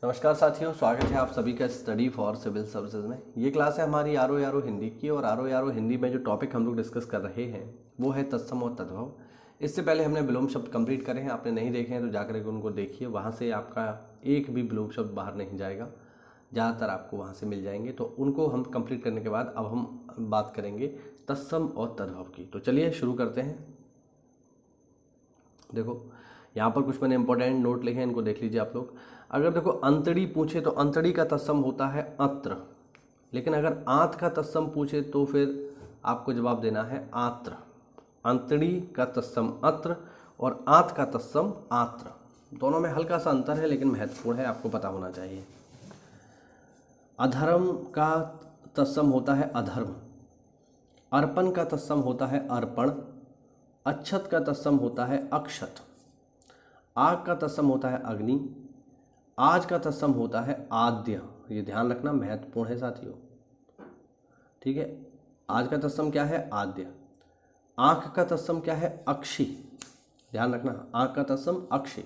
नमस्कार साथियों, स्वागत है आप सभी का स्टडी फॉर सिविल सर्विसेज में। ये क्लास है हमारी आरो यारो हिंदी की, और आरो यारो हिंदी में जो टॉपिक हम लोग डिस्कस कर रहे हैं वो है तत्सम और तद्भव। इससे पहले हमने विलोम शब्द कंप्लीट करे हैं, आपने नहीं देखे हैं तो जाकर के उनको देखिए, वहाँ से आपका एक भी विलोम शब्द बाहर नहीं जाएगा, ज़्यादातर आपको वहाँ से मिल जाएंगे। तो उनको हम कंप्लीट करने के बाद अब हम बात करेंगे तत्सम और तद्भव की। तो चलिए शुरू करते हैं। देखो यहाँ पर कुछ मैंने इंपॉर्टेंट नोट लिखे हैं, इनको देख लीजिए आप लोग। अगर देखो अंतड़ी पूछे तो अंतड़ी का तत्सम होता है अत्र, लेकिन अगर आंत का तत्सम पूछे तो फिर आपको जवाब देना है आत्र। अंतड़ी का तत्सम अत्र और आंत का तत्सम आत्र, दोनों में हल्का सा अंतर है लेकिन महत्वपूर्ण है, आपको पता होना चाहिए। अधर्म का तत्सम होता है अधर्म, अर्पण का तत्सम होता है अर्पण, अक्षत का तत्सम होता है अक्षत, आग का तत्सम होता है अग्नि, आज का तत्सम होता है आद्य। ये ध्यान रखना, महत्वपूर्ण है साथियों, ठीक है। आज का तत्सम क्या है? आद्य। आंख का तत्सम क्या है? अक्षी, ध्यान रखना, आंख का तत्सम अक्षी।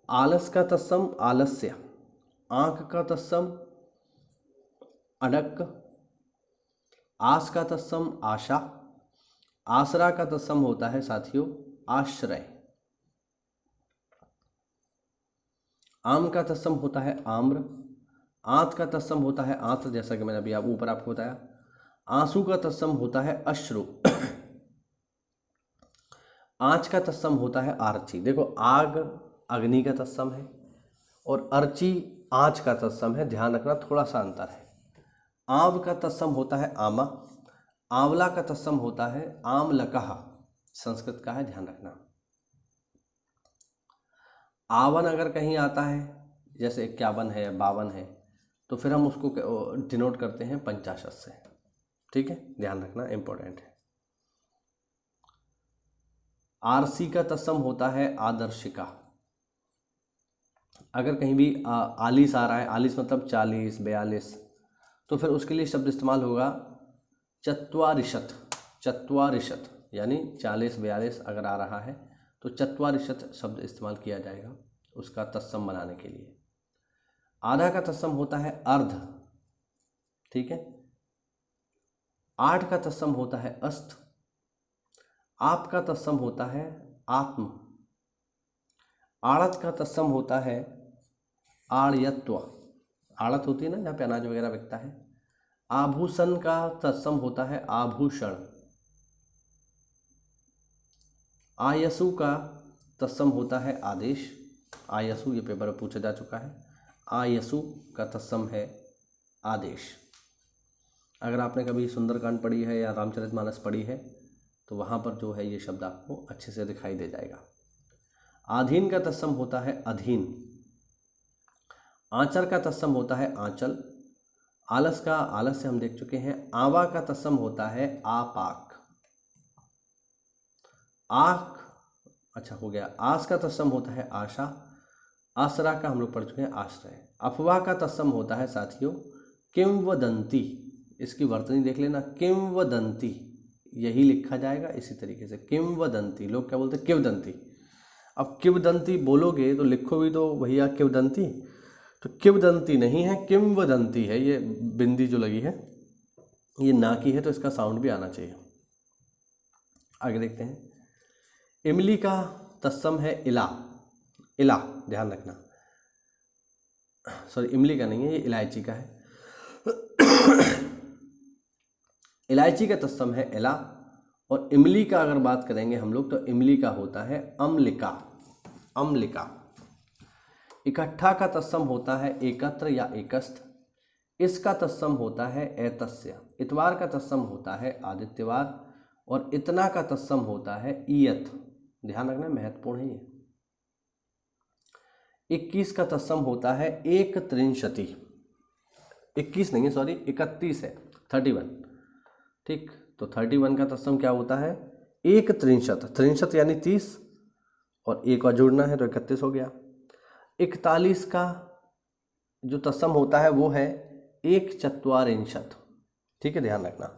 आलस का तत्सम आलस्य, आंख का तत्सम अडक, आस का तत्सम आशा, आसरा का तत्सम होता है साथियों आश्रय, आम का तत्सम होता है आम्र, आंत का तत्सम होता है आंत्र, जैसा कि मैंने अभी ऊपर आपको बताया। आंसू का तत्सम होता है अश्रु, आंच का तत्सम होता है आर्ची। देखो आग अग्नि का तत्सम है और अर्ची आंच का तत्सम है, ध्यान रखना थोड़ा सा अंतर है। आंव का तत्सम होता है आमा, आंवला का तत्सम होता है आमलकः, संस्कृत का है, ध्यान रखना। आवन अगर कहीं आता है, जैसे 51 है 52 है, तो फिर हम उसको डिनोट करते हैं 50 से, ठीक है, ध्यान रखना, इंपॉर्टेंट है। आरसी का तत्सम होता है आदर्शिका। अगर कहीं भी आलिस आ रहा है, आलिस मतलब 40 42, तो फिर उसके लिए शब्द इस्तेमाल होगा चत्वारिशत। चत्वारिशत यानी 40 42 अगर आ रहा है तो चत्वारिशत शब्द इस्तेमाल किया जाएगा उसका तत्सम बनाने के लिए। आधा का तत्सम होता है अर्ध, ठीक है। 8 का तत्सम होता है अस्त, आप का तत्सम होता है आत्म, आड़त का तत्सम होता है आड़यत्व, आड़त होती है ना जहाँ पे अनाज वगैरह बिकता है। आभूषण का तत्सम होता है आभूषण, आयसु का तत्सम होता है आदेश। आयसु ये पेपर में पूछा जा चुका है, आयसु का तत्सम है आदेश। अगर आपने कभी सुंदरकांड पढ़ी है या रामचरितमानस पढ़ी है तो वहाँ पर जो है ये शब्द आपको अच्छे से दिखाई दे जाएगा। आधीन का तत्सम होता है अधीन, आंचल का तत्सम होता है आंचल, आलस का आलस से हम देख चुके हैं। आवा का तत्सम होता है आपाक, आख अच्छा हो गया। आस का तत्सम होता है आशा, आसरा का हम लोग पढ़ चुके हैं आश्रय। अफवाह का तत्सम होता है साथियों किंवदंती, इसकी वर्तनी देख लेना, किंवदंती यही लिखा जाएगा इसी तरीके से, किंवदंती। लोग क्या बोलते हैं? किंवदंती। अब किंवदंती बोलोगे तो लिखो भी तो भैया किंवदंती, तो किंवदंती नहीं है, किंवदंती है। ये बिंदी जो लगी है ये ना की है तो इसका साउंड भी आना चाहिए। आगे देखते हैं। इमली का तत्सम है इला, इला ध्यान रखना, सॉरी इमली का नहीं है, ये इलायची का है। इलायची का तत्सम है इला, और इमली का अगर बात करेंगे हम लोग तो इमली का होता है अम्लिका, अम्लिका। इकट्ठा का तत्सम होता है एकत्र या एकस्थ, इसका तत्सम होता है एतस्य। इतवार का तत्सम होता है आदित्यवार, और इतना का तत्सम होता है ईयत, ध्यान रखना, महत्वपूर्ण है ये। 21 का तत्सम होता है एक त्रिंशति, 21 नहीं है सॉरी 31 है, 31, ठीक। तो 31 का तत्सम क्या होता है? एक त्रिंशत, त्रिंशत यानी 30, और एक और जोड़ना है तो 31 हो गया। 41 का जो तत्सम होता है वो है एक चत्वारिंशत, ठीक है, ध्यान रखना।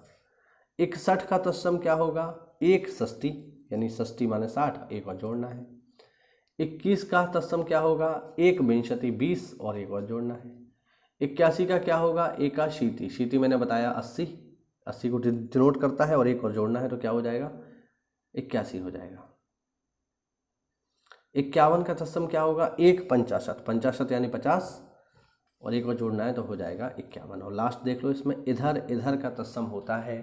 61 का तत्सम क्या होगा? एक षष्ठी, यानी षष्ठी माने 60, एक और जोड़ना है। 21 का तत्सम क्या होगा, एक विंशति 20 और एक और जोड़ना है। 81 का क्या होगा, एकाशीति, शीति मैंने बताया 80 को डिनोट करता है और एक और जोड़ना है तो क्या हो जाएगा, 81 हो जाएगा। 51 का तत्सम क्या होगा, एक पंचाशत, पंचाशत यानी 50 और एक और जोड़ना है तो हो जाएगा 51। और लास्ट देख लो, इसमें इधर इधर का तत्सम होता है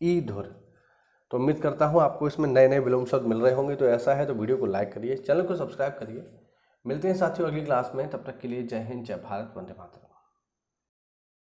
ईधुर। तो उम्मीद करता हूँ आपको इसमें नए नए विलोम शब्द मिल रहे होंगे। तो ऐसा है तो वीडियो को लाइक करिए, चैनल को सब्सक्राइब करिए। मिलते हैं साथियों अगली क्लास में, तब तक के लिए जय हिंद, जय भारत, वंदे मातरम।